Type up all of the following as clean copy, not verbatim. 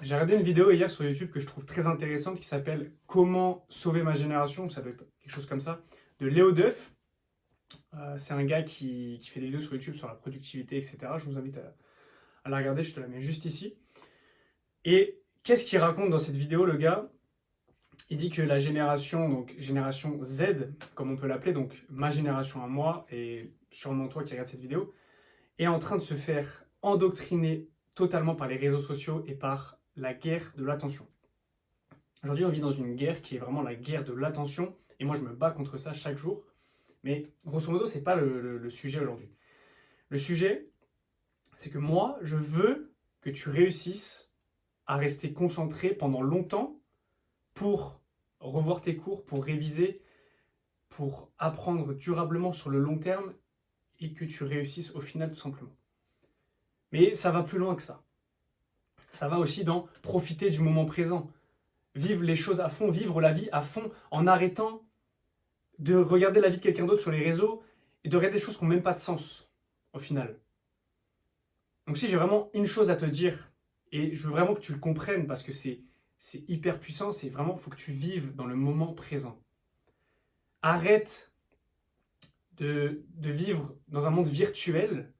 J'ai regardé une vidéo hier sur YouTube que je trouve très intéressante qui s'appelle Comment sauver ma génération, ça doit être quelque chose comme ça, de Léo Duff. C'est un gars qui fait des vidéos sur YouTube sur la productivité, etc. Je vous invite à la regarder, je te la mets juste ici. Et qu'est-ce qu'il raconte dans cette vidéo, le gars? Il dit que la génération, donc génération Z, comme on peut l'appeler, donc ma génération à moi, et sûrement toi qui regardes cette vidéo, est en train de se faire endoctriner totalement par les réseaux sociaux et par la guerre de l'attention. Aujourd'hui, on vit dans une guerre qui est vraiment la guerre de l'attention, et moi je me bats contre ça chaque jour. Mais grosso modo, c'est pas le sujet aujourd'hui. Le sujet, c'est que moi, je veux que tu réussisses à rester concentré pendant longtemps pour revoir tes cours, pour réviser, pour apprendre durablement sur le long terme et que tu réussisses au final tout simplement. Mais ça va plus loin que ça. Ça va aussi dans profiter du moment présent, vivre les choses à fond, vivre la vie à fond en arrêtant de regarder la vie de quelqu'un d'autre sur les réseaux et de regarder des choses qui n'ont même pas de sens au final. Donc si j'ai vraiment une chose à te dire, et je veux vraiment que tu le comprennes parce que c'est hyper puissant, c'est vraiment, il faut que tu vives dans le moment présent. Arrête de vivre dans un monde virtuel,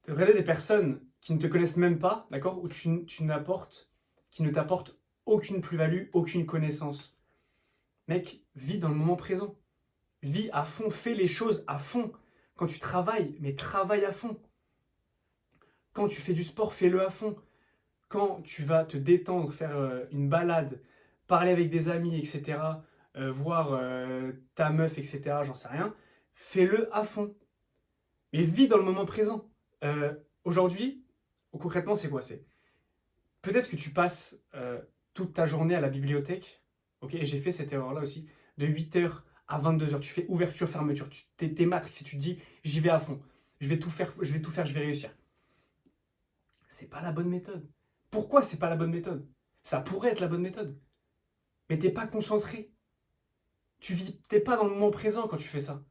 de regarder des personnes qui ne te connaissent même pas, d'accord, où qui ne t'apportent aucune plus-value, aucune connaissance. Mec, vis dans le moment présent. Vis à fond, fais les choses à fond. Quand tu travailles, mais travaille à fond. Quand tu fais du sport, fais-le à fond. Quand tu vas te détendre, faire une balade, parler avec des amis, etc., voir ta meuf, etc., j'en sais rien, fais-le à fond. Mais vis dans le moment présent. Aujourd'hui, concrètement, c'est quoi? C'est peut-être que tu passes toute ta journée à la bibliothèque, ok, et j'ai fait cette erreur-là aussi, de 8h à 22h, tu fais ouverture, fermeture, t'es matrixé, tu te dis, j'y vais à fond, je vais tout faire, je vais réussir. C'est pas la bonne méthode. Pourquoi c'est pas la bonne méthode? Ça pourrait être la bonne méthode, mais t'es pas concentré. T'es pas dans le moment présent quand tu fais ça.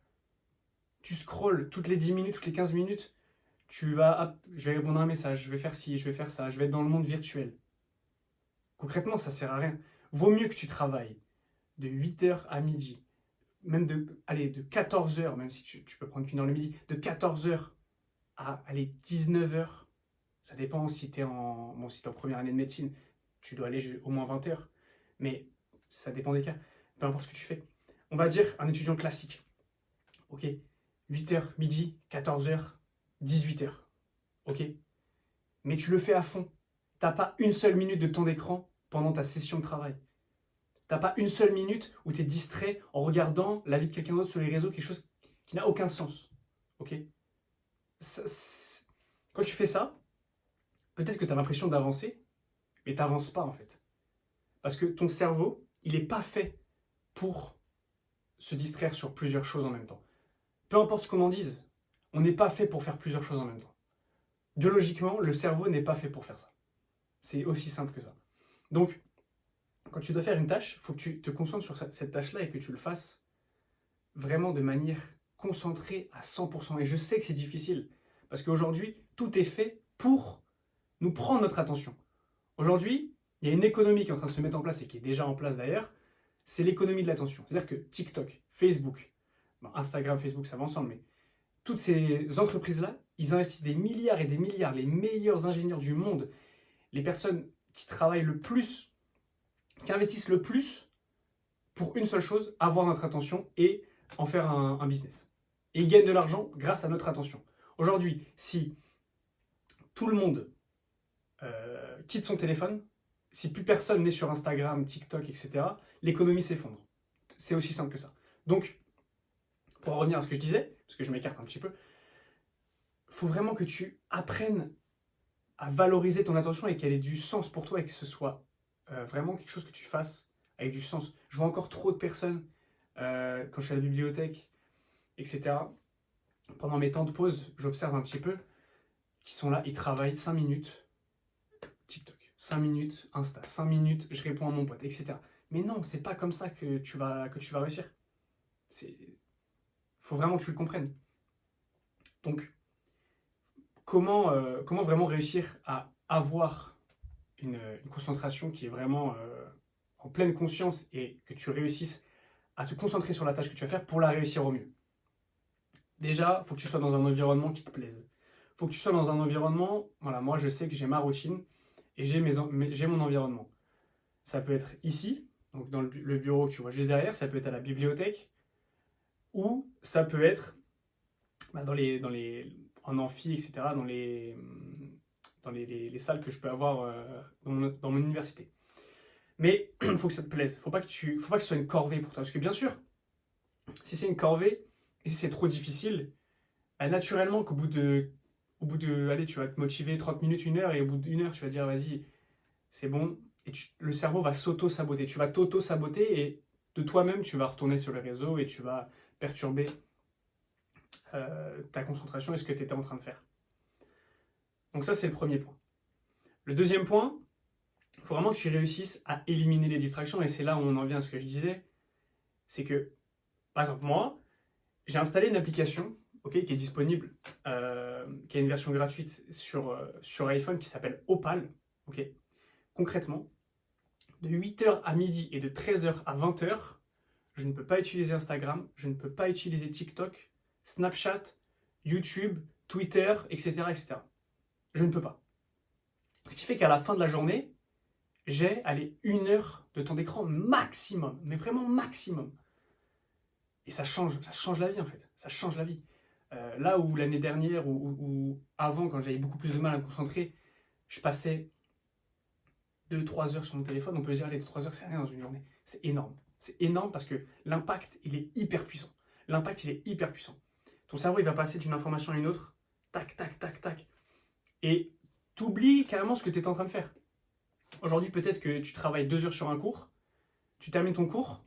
Tu scrolles toutes les 10 minutes, toutes les 15 minutes, hop, je vais répondre à un message, je vais faire ci, je vais faire ça, je vais être dans le monde virtuel. Concrètement, ça sert à rien. Vaut mieux que tu travailles de 8h à midi, même de 14h, même si tu peux prendre qu'une heure le midi, de 14h à 19h. Ça dépend si tu es si t'es en première année de médecine, tu dois aller au moins 20h. Mais ça dépend des cas. Peu importe ce que tu fais. On va dire un étudiant classique. Ok, 8h, midi, 14h, 18h. Ok, mais tu le fais à fond. T'as pas une seule minute de temps d'écran pendant ta session de travail. T'as pas une seule minute où tu es distrait en regardant la vie de quelqu'un d'autre sur les réseaux, quelque chose qui n'a aucun sens. Ok, quand tu fais ça, peut-être que tu as l'impression d'avancer, mais tu n'avances pas en fait. Parce que ton cerveau, il n'est pas fait pour se distraire sur plusieurs choses en même temps. Peu importe ce qu'on en dise, on n'est pas fait pour faire plusieurs choses en même temps. Biologiquement, le cerveau n'est pas fait pour faire ça. C'est aussi simple que ça. Donc, quand tu dois faire une tâche, il faut que tu te concentres sur cette tâche-là et que tu le fasses vraiment de manière concentrée à 100%. Et je sais que c'est difficile, parce qu'aujourd'hui, tout est fait pour nous prendre notre attention. Aujourd'hui, il y a une économie qui est en train de se mettre en place et qui est déjà en place d'ailleurs, c'est l'économie de l'attention. C'est-à-dire que TikTok, Facebook, Instagram, Facebook, ça va ensemble, mais toutes ces entreprises-là, ils investissent des milliards et des milliards, les meilleurs ingénieurs du monde, les personnes qui travaillent le plus, qui investissent le plus pour une seule chose, avoir notre attention et en faire un business. Et ils gagnent de l'argent grâce à notre attention. Aujourd'hui, si tout le monde quitte son téléphone, si plus personne n'est sur Instagram, TikTok, etc., l'économie s'effondre. C'est aussi simple que ça. Donc, pour en revenir à ce que je disais, parce que je m'écarte un petit peu, il faut vraiment que tu apprennes à valoriser ton attention et qu'elle ait du sens pour toi et que ce soit vraiment quelque chose que tu fasses avec du sens. Je vois encore trop de personnes, quand je suis à la bibliothèque, etc., pendant mes temps de pause, j'observe un petit peu, qui sont là, ils travaillent 5 minutes, TikTok, 5 minutes, Insta, 5 minutes, je réponds à mon pote, etc. Mais non, c'est pas comme ça que tu vas réussir. Faut vraiment que tu le comprennes. Donc, comment vraiment réussir à avoir une concentration qui est vraiment en pleine conscience et que tu réussisses à te concentrer sur la tâche que tu vas faire pour la réussir au mieux. Déjà, il faut que tu sois dans un environnement qui te plaise. Il faut que tu sois dans un environnement, voilà, moi je sais que j'ai ma routine et j'ai mon environnement. Ça peut être ici, donc dans le bureau que tu vois juste derrière, ça peut être à la bibliothèque, ou ça peut être en amphi, etc., dans les salles que je peux avoir dans mon université. Mais il faut que ça te plaise. Faut pas que ce soit une corvée pour toi. Parce que bien sûr, si c'est une corvée et si c'est trop difficile, bah, naturellement allez, tu vas te motiver 30 minutes, 1 heure, et au bout d'1 heure, tu vas dire, vas-y, c'est bon. Et le cerveau va s'auto-saboter. Tu vas t'auto-saboter et de toi-même, tu vas retourner sur les réseaux et tu vas perturber ta concentration et ce que tu étais en train de faire. Donc ça, c'est le premier point. Le deuxième point, il faut vraiment que tu réussisses à éliminer les distractions. Et c'est là où on en vient à ce que je disais. C'est que, par exemple, moi, j'ai installé une application qui est disponible, qui a une version gratuite sur iPhone qui s'appelle Opal. Concrètement, de 8h à midi et de 13h à 20h, je ne peux pas utiliser Instagram, je ne peux pas utiliser TikTok, Snapchat, YouTube, Twitter, etc., etc. Je ne peux pas. Ce qui fait qu'à la fin de la journée, j'ai 1 heure de temps d'écran maximum, mais vraiment maximum. Et ça change la vie en fait, ça change la vie. Là où l'année dernière ou avant, quand j'avais beaucoup plus de mal à me concentrer, je passais 2-3 heures sur mon téléphone, on peut se dire les 2-3 heures c'est rien dans une journée. C'est énorme. C'est énorme parce que l'impact il est hyper puissant. L'impact il est hyper puissant. Ton cerveau il va passer d'une information à une autre, tac, tac, tac, tac. Et t'oublies carrément ce que tu étais en train de faire. Aujourd'hui peut-être que tu travailles 2 heures sur un cours, tu termines ton cours,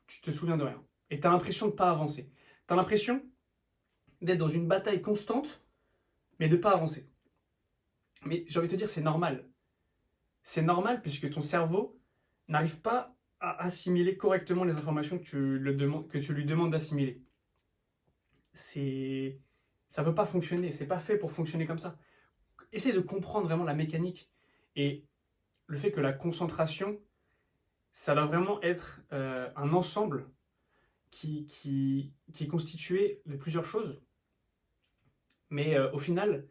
tu te souviens de rien. Et tu as l'impression de ne pas avancer. Tu as l'impression d'être dans une bataille constante, mais de ne pas avancer. Mais j'ai envie de te dire, c'est normal. C'est normal puisque ton cerveau n'arrive pas à assimiler correctement les informations que tu lui demandes d'assimiler. Ça ne peut pas fonctionner, c'est pas fait pour fonctionner comme ça. Essaye de comprendre vraiment la mécanique et le fait que la concentration, ça doit vraiment être un ensemble qui est constitué de plusieurs choses. Mais au final,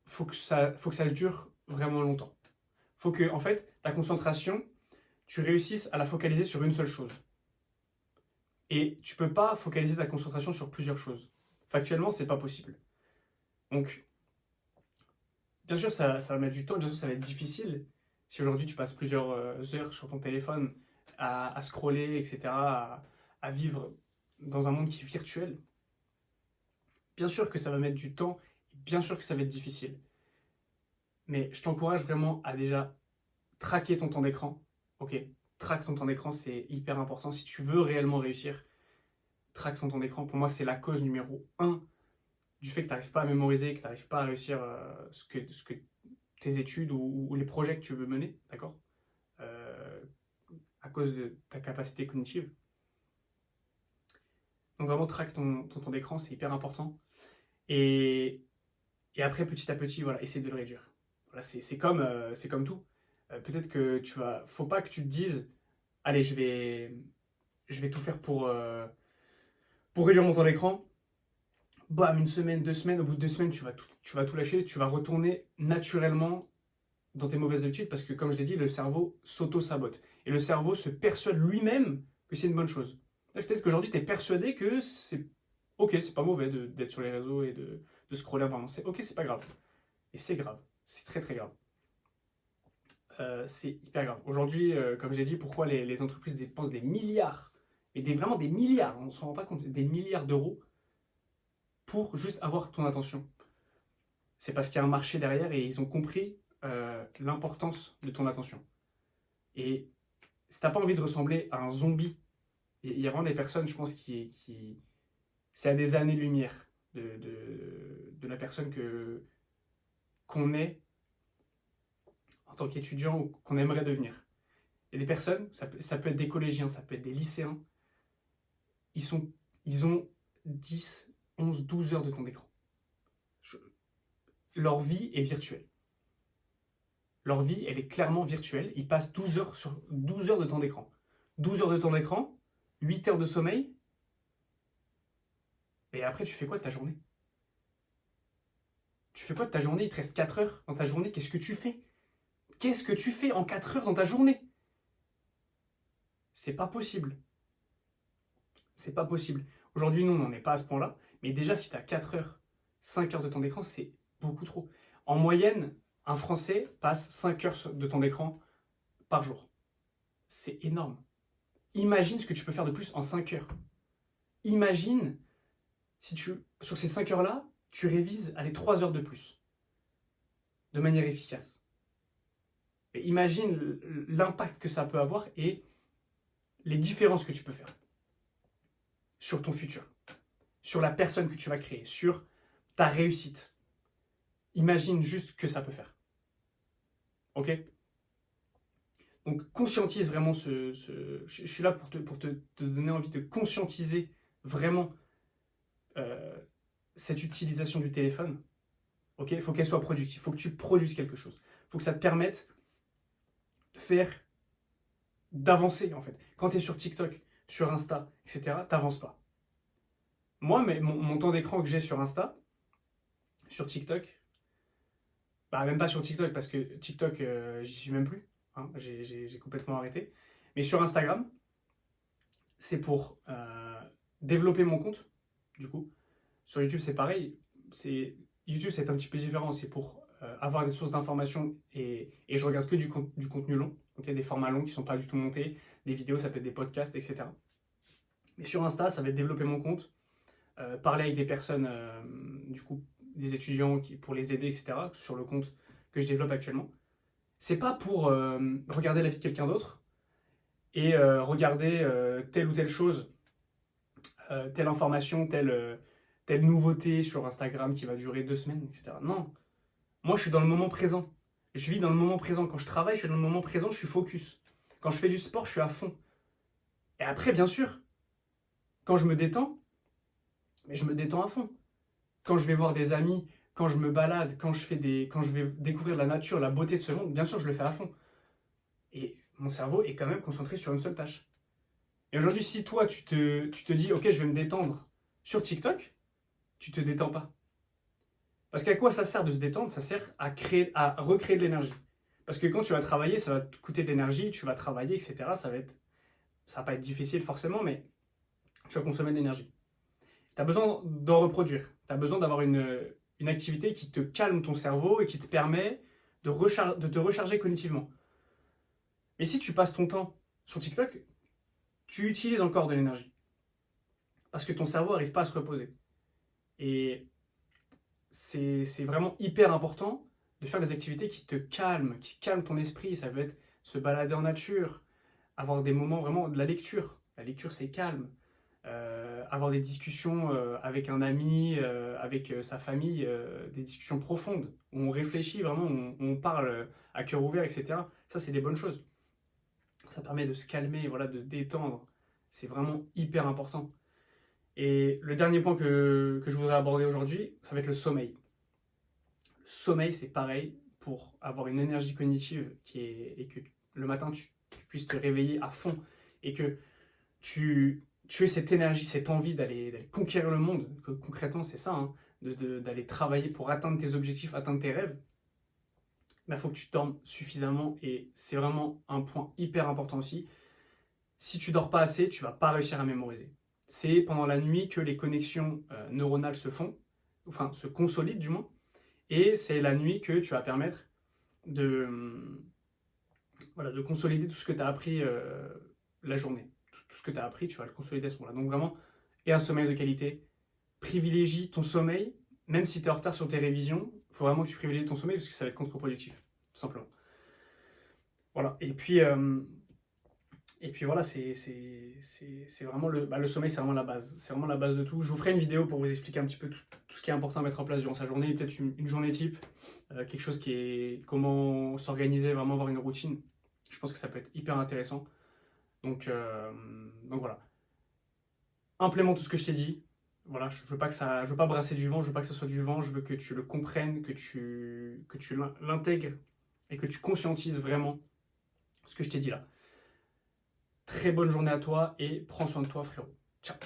faut que ça dure vraiment longtemps. Faut que, en fait, ta concentration, tu réussisses à la focaliser sur une seule chose. Et tu peux pas focaliser ta concentration sur plusieurs choses. Factuellement, c'est pas possible. Donc, bien sûr, ça va mettre du temps, bien sûr, ça va être difficile. Si aujourd'hui tu passes plusieurs heures sur ton téléphone à scroller, etc., à vivre dans un monde qui est virtuel, bien sûr que ça va mettre du temps, bien sûr que ça va être difficile. Mais je t'encourage vraiment à déjà traquer ton temps d'écran. Traque ton temps d'écran, c'est hyper important. Si tu veux réellement réussir, traque ton temps d'écran. Pour moi, c'est la cause numéro 1 du fait que tu n'arrives pas à mémoriser, que tu n'arrives pas à réussir ce que tes études ou les projets que tu veux mener, d'accord à cause de ta capacité cognitive. Donc vraiment, traque ton temps d'écran, c'est hyper important. Et après, petit à petit, voilà, essaie de le réduire. Voilà, c'est comme tout. Peut-être que faut pas que tu te dises, allez, je vais tout faire pour réduire mon temps d'écran. Bam, 1 semaine, 2 semaines, au bout de 2 semaines, tu vas tout lâcher, tu vas retourner naturellement dans tes mauvaises habitudes parce que, comme je l'ai dit, le cerveau s'auto-sabote. Et le cerveau se persuade lui-même que c'est une bonne chose. Peut-être qu'aujourd'hui, tu es persuadé que c'est ok, c'est pas mauvais d'être sur les réseaux et de scroller apparemment. C'est ok, c'est pas grave. Et c'est grave. C'est très très grave. C'est hyper grave. Aujourd'hui, comme j'ai dit, pourquoi les entreprises dépensent des milliards, et vraiment des milliards, on ne se rend pas compte, des milliards d'euros pour juste avoir ton attention. C'est parce qu'il y a un marché derrière et ils ont compris l'importance de ton attention. Et si t'as pas envie de ressembler à un zombie, il y a vraiment des personnes, je pense, c'est à des années-lumière de la personne qu'on est en tant qu'étudiant ou qu'on aimerait devenir. Il y a des personnes, ça peut être des collégiens, ça peut être des lycéens, ils ont 10, 11, 12 heures de temps d'écran. Leur vie est virtuelle. Leur vie, elle est clairement virtuelle. Ils passent 12 heures de temps d'écran. 12 heures de temps d'écran, 8 heures de sommeil. Et après, tu fais quoi de ta journée? Tu fais quoi de ta journée? Il te reste 4 heures dans ta journée. Qu'est-ce que tu fais? Qu'est-ce que tu fais en 4 heures dans ta journée? C'est pas possible. C'est pas possible. Aujourd'hui, nous, on n'en est pas à ce point-là. Mais déjà, si tu as 4 heures, 5 heures de temps d'écran, c'est beaucoup trop. En moyenne, un Français passe 5 heures de temps d'écran par jour. C'est énorme. Imagine ce que tu peux faire de plus en 5 heures. Imagine si sur ces 5 heures-là, tu révises les 3 heures de plus, de manière efficace. Et imagine l'impact que ça peut avoir et les différences que tu peux faire sur ton futur, sur la personne que tu vas créer, sur ta réussite. Imagine juste ce que ça peut faire. Ok? Donc conscientise vraiment je suis là pour te donner envie de conscientiser vraiment cette utilisation du téléphone. Ok? Il faut qu'elle soit productive. Il faut que tu produises quelque chose. Il faut que ça te permette d'avancer en fait. Quand tu es sur TikTok, sur Insta, etc., t'avances pas. Moi, mon temps d'écran que j'ai sur Insta, sur TikTok, bah même pas sur TikTok parce que TikTok, j'y suis même plus. Hein, j'ai complètement arrêté. Mais sur Instagram, c'est pour développer mon compte, du coup. Sur YouTube, c'est pareil. YouTube, c'est un petit peu différent. C'est pour avoir des sources d'informations et je regarde que du contenu long, okay, des formats longs qui ne sont pas du tout montés, des vidéos, ça peut être des podcasts, etc. Mais sur Insta, ça va être développer mon compte, parler avec des personnes, du coup, des étudiants pour les aider, etc., sur le compte que je développe actuellement. C'est pas pour regarder la vie de quelqu'un d'autre et regarder telle ou telle chose, telle information, telle nouveauté sur Instagram qui va durer 2 semaines, etc. Non, moi je suis dans le moment présent. Je vis dans le moment présent. Quand je travaille, je suis dans le moment présent, je suis focus. Quand je fais du sport, je suis à fond. Et après, bien sûr, quand je me détends, mais je me détends à fond. Quand je vais voir des amis, quand je me balade, quand je vais découvrir la nature, la beauté de ce monde, bien sûr, je le fais à fond. Et mon cerveau est quand même concentré sur une seule tâche. Et aujourd'hui, si toi, tu te dis, ok, je vais me détendre sur TikTok, tu te détends pas. Parce qu'à quoi ça sert de se détendre? Ça sert à recréer de l'énergie. Parce que quand tu vas travailler, ça va te coûter de l'énergie, tu vas travailler, etc. Ça va pas être difficile forcément, mais tu vas consommer de l'énergie. Tu as besoin d'en reproduire. Tu as besoin d'avoir une activité qui te calme ton cerveau et qui te permet de te recharger cognitivement. Mais si tu passes ton temps sur TikTok, tu utilises encore de l'énergie. Parce que ton cerveau n'arrive pas à se reposer. Et c'est vraiment hyper important de faire des activités qui te calment, qui calment ton esprit. Ça veut être se balader en nature, avoir des moments vraiment de la lecture. La lecture, c'est calme. Avoir des discussions avec un ami, avec sa famille, des discussions profondes, où on réfléchit vraiment, où on parle à cœur ouvert, etc. Ça, c'est des bonnes choses. Ça permet de se calmer, voilà, de détendre. C'est vraiment hyper important. Et le dernier point que je voudrais aborder aujourd'hui, ça va être le sommeil. Le sommeil, c'est pareil pour avoir une énergie cognitive et que le matin, tu puisses te réveiller à fond et que tu aies cette énergie, cette envie d'aller conquérir le monde. Concrètement, c'est ça, hein, d'aller travailler pour atteindre tes objectifs, atteindre tes rêves. Il faut que tu dormes suffisamment et c'est vraiment un point hyper important aussi. Si tu dors pas assez, tu vas pas réussir à mémoriser. C'est pendant la nuit que les connexions neuronales se font, enfin se consolident du moins, et c'est la nuit que tu vas permettre voilà, de consolider tout ce que tu as appris la journée. Tout ce que tu as appris, tu vas le consolider à ce moment-là. Donc vraiment, et un sommeil de qualité. Privilégie ton sommeil, même si tu es en retard sur tes révisions, il faut vraiment que tu privilégies ton sommeil parce que ça va être contre-productif, tout simplement. Voilà, et puis voilà, c'est vraiment le sommeil, c'est vraiment la base. C'est vraiment la base de tout. Je vous ferai une vidéo pour vous expliquer un petit peu tout ce qui est important à mettre en place durant sa journée, peut-être une journée type, quelque chose qui est comment s'organiser, vraiment avoir une routine. Je pense que ça peut être hyper intéressant. Donc voilà. Implémente tout ce que je t'ai dit. Voilà, je veux pas brasser du vent, je veux pas que ce soit du vent, je veux que tu le comprennes, que tu l'intègres et que tu conscientises vraiment ce que je t'ai dit là. Très bonne journée à toi et prends soin de toi, frérot. Ciao.